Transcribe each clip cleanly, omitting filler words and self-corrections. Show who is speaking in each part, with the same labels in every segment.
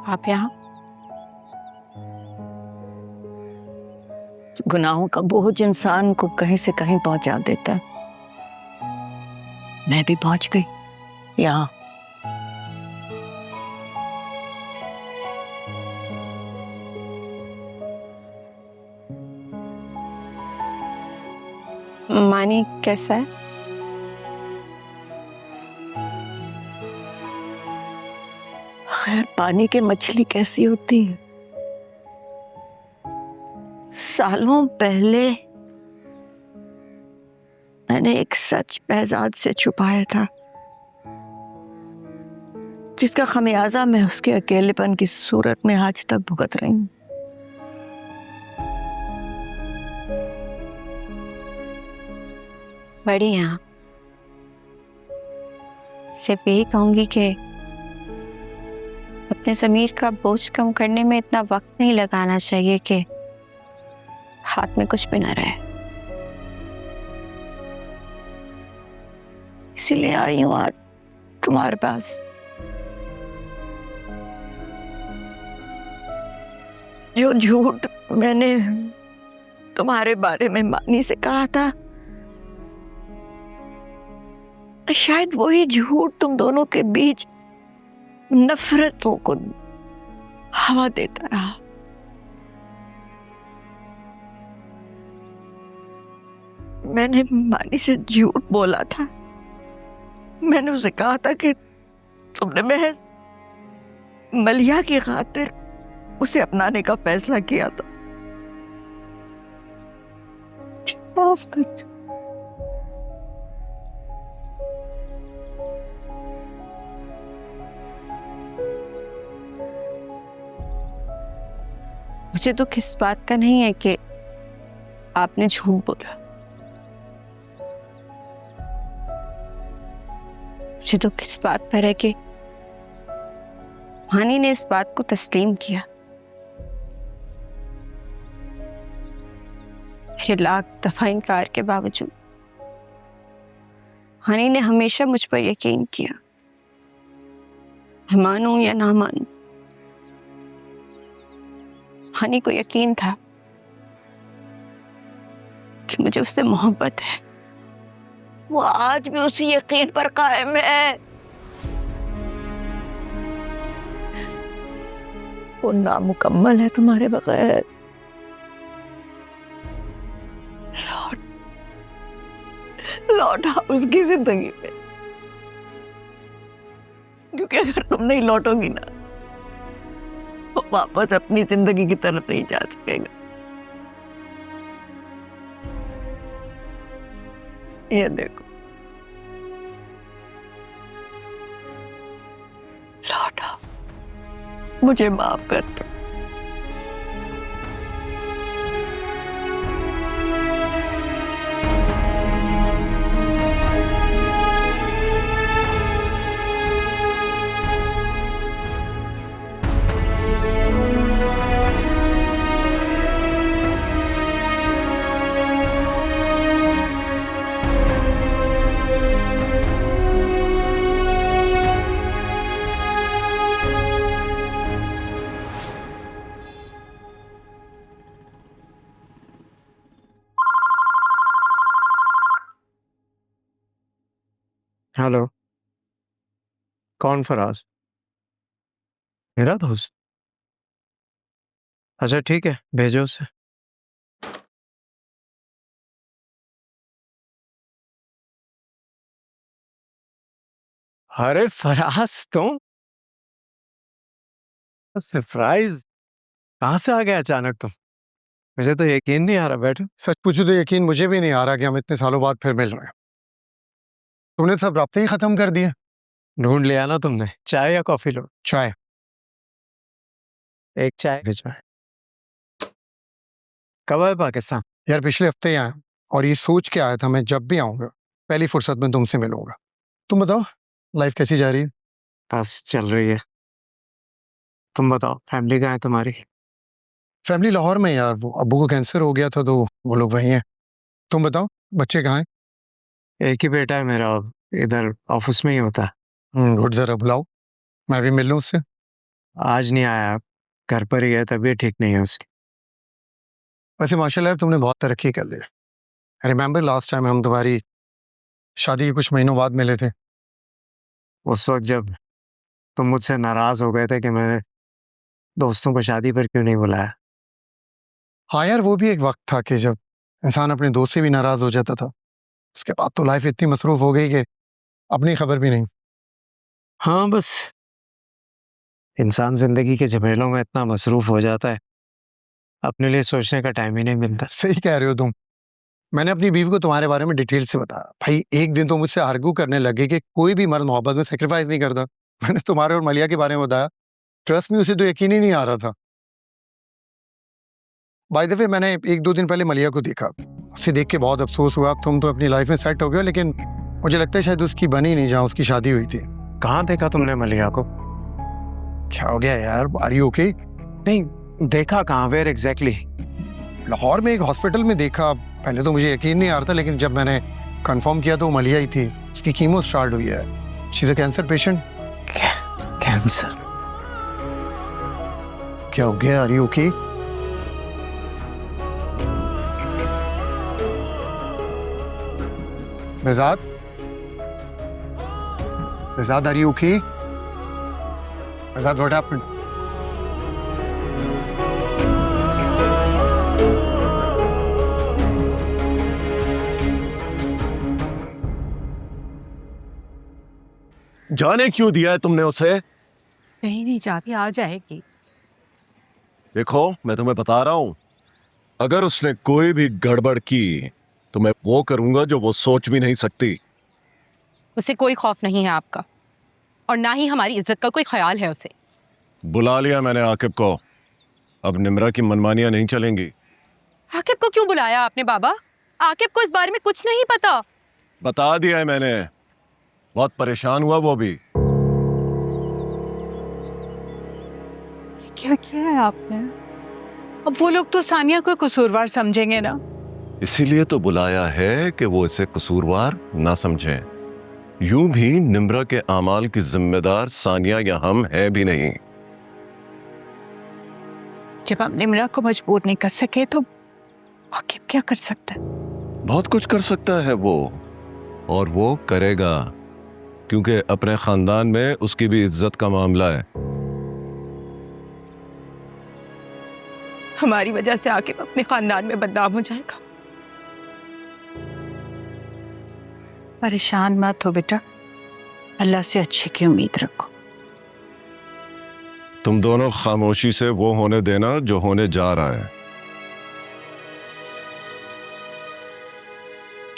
Speaker 1: आप यहाँ?
Speaker 2: गुनाहों का बोझ इंसान को कहीं से कहीं पहुंचा देता है। मैं भी पहुंच गई यहाँ।
Speaker 1: मानी कैसा है?
Speaker 2: खैर, पानी की मछली कैसी होती है? सालों पहले मैंने एक सच बहजाद से छुपाया था, जिसका खमियाजा मैं उसके अकेलेपन की सूरत में आज तक भुगत रही हूँ।
Speaker 1: बढ़िया। सिर्फ यही कहूंगी कि अपने ज़मीर का बोझ कम करने में इतना वक्त नहीं लगाना चाहिए कि हाथ में कुछ भी न रहे।
Speaker 2: इसीलिए आई हूँ आज तुम्हारे पास। जो झूठ मैंने तुम्हारे बारे में मानी से कहा था, शायद वही झूठ तुम दोनों के बीच नफरतों को हवा देता रहा। मैंने मानी से झूठ बोला था। मैंने उसे कहा था कि तुमने महज मलिया की खातिर उसे अपनाने का फैसला किया था। माफ कर।
Speaker 1: मुझे तो किस बात का नहीं है कि आपने झूठ बोला। मुझे तो किस बात पर है कि हानी ने इस बात को तस्लीम किया। मेरे लाख दफा इनकार के बावजूद हानी ने हमेशा मुझ पर यकीन किया। मैं मानूं या ना मानूं, हानी को यकीन था कि मुझे उससे मोहब्बत है।
Speaker 2: वो आज भी उसी यकीन पर कायम है। वो नामुकम्मल है तुम्हारे बगैर। लौट आओ उसकी जिंदगी में, क्योंकि अगर तुम नहीं लौटोगी ना, वो वापस अपनी जिंदगी की तरफ नहीं जा सकेगा। ये देखो, लौट आओ, मुझे माफ कर दो।
Speaker 3: हेलो, कौन फराज? मेरा दोस्त? अच्छा ठीक है, भेजो उसे। अरे फराज, तुम? सरप्राइज कहाँ से आ गया अचानक तुम? मुझे तो यकीन नहीं आ रहा। बैठो।
Speaker 4: सच पूछो तो यकीन मुझे भी नहीं आ रहा कि हम इतने सालों बाद फिर मिल रहे हैं। तुमने सब राब्ते ही खत्म कर दिए।
Speaker 3: ढूंढ लिया ना तुमने। चाय या कॉफी लो?
Speaker 4: चाय।
Speaker 3: एक चाय भिजवाए। कब आए पाकिस्तान?
Speaker 4: यार पिछले हफ्ते ही आया, और ये सोच के आया था मैं जब भी आऊंगा पहली फुर्सत में तुमसे मिलूंगा। तुम बताओ, लाइफ कैसी जा रही है?
Speaker 3: बस चल रही है। तुम बताओ, फैमिली कहाँ है तुम्हारी?
Speaker 4: फैमिली लाहौर में यार, वो अब्बू को कैंसर हो गया था तो वो लोग वहीं हैं। तुम बताओ, बच्चे कहाँ हैं?
Speaker 3: एक ही बेटा है मेरा, इधर ऑफिस में ही होता है।
Speaker 4: गुड, जरा बुलाओ, मैं भी मिल लूँ उससे।
Speaker 3: आज नहीं आया, घर पर ही है, तबीयत ठीक नहीं है उसकी।
Speaker 4: वैसे माशाल्लाह यार तुमने बहुत तरक्की कर ली। रिमेंबर लास्ट टाइम हम तुम्हारी शादी के कुछ महीनों बाद मिले थे।
Speaker 3: उस वक्त जब तुम मुझसे नाराज हो गए थे कि मैंने दोस्तों को शादी पर क्यों नहीं बुलाया।
Speaker 4: हाँ यार, वो भी एक वक्त था कि जब इंसान अपने दोस्त से भी नाराज हो जाता था। उसके बाद तो लाइफ इतनी मसरूफ हो गई कि अपनी खबर भी नहीं।
Speaker 3: हाँ, बस इंसान जिंदगी के झमेलों में इतना मसरूफ हो जाता है, अपने लिए सोचने का टाइम ही नहीं मिलता।
Speaker 4: सही कह रहे हो तुम। मैंने अपनी बीवी को तुम्हारे बारे में डिटेल से बताया। भाई एक दिन तो मुझसे आर्ग्यू करने लगे कि कोई भी मर्द मोहब्बत में सेक्रीफाइस नहीं करता। मैंने तुम्हारे और मलिया के बारे में बताया। ट्रस्ट में उसे तो यकीन ही नहीं आ रहा था। बाय द वे मैंने 1-2 दिन पहले मलिया को देखा। उसे देख के बहुत अफसोस हुआ। तुम तो अपनी लाइफ में सेट हो गए, लेकिन मुझे लगता है शायद उसकी बनी नहीं जहाँ उसकी शादी हुई थी।
Speaker 3: कहाँ देखा तुमने मलिया को?
Speaker 4: क्या हो गया यार, आर यू ओके?
Speaker 3: नहीं देखा कहाँ, वेयर एग्जैक्टली?
Speaker 4: लाहौर में एक हॉस्पिटल में देखा। पहले तो मुझे यकीन नहीं आ रहा था, लेकिन जब मैंने कंफर्म किया तो वो मलिया ही थी। उसकी कीमो स्टार्ट हुई है। She is a cancer patient.
Speaker 3: Cancer?
Speaker 4: क्या हो गया, are you okay? Behzad, Behzad, are you okay? Behzad, what happened?
Speaker 5: जाने क्यों दिया है तुमने उसे?
Speaker 6: कहीं नहीं जाती, आ जाएगी।
Speaker 5: देखो मैं तुम्हें बता रहा हूं, अगर उसने कोई भी गड़बड़ की तो मैं वो करूंगा जो वो सोच भी नहीं सकती।
Speaker 6: उसे कोई खौफ नहीं है आपका, और ना ही हमारी इज्जत का कोई ख्याल है उसे।
Speaker 5: बुला लिया मैंने आकिब को। अब निम्रा की मनमानियां नहीं चलेंगी।
Speaker 6: आकिब को क्यों बुलाया आपने बाबा? आकिब को इस बारे में कुछ नहीं पता।
Speaker 5: बता दिया है मैंने। बहुत परेशान हुआ वो भी।
Speaker 6: क्या किया है आपने? अब वो लोग तो सानिया को कसूरवार समझेंगे ना।
Speaker 5: इसीलिए तो बुलाया है कि वो इसे कसूरवार ना समझे। यूं भी निम्रा के आमाल की जिम्मेदार सानिया या हम है भी नहीं।
Speaker 6: जब हम निम्रा को मजबूर नहीं कर सके तो आकिब क्या कर सकता है?
Speaker 5: बहुत कुछ कर सकता है वो, और वो करेगा, क्योंकि अपने खानदान में उसकी भी इज्जत का मामला है।
Speaker 6: हमारी वजह से आकिब अपने खानदान में बदनाम हो जाएगा। परेशान मत हो बेटा, अल्लाह से अच्छे की उम्मीद रखो।
Speaker 5: तुम दोनों खामोशी से वो होने देना जो होने जा रहा है।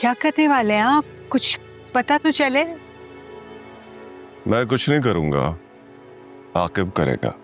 Speaker 6: क्या करने वाले हैं आप? कुछ पता तो चले।
Speaker 5: मैं कुछ नहीं करूंगा, आकिब करेगा।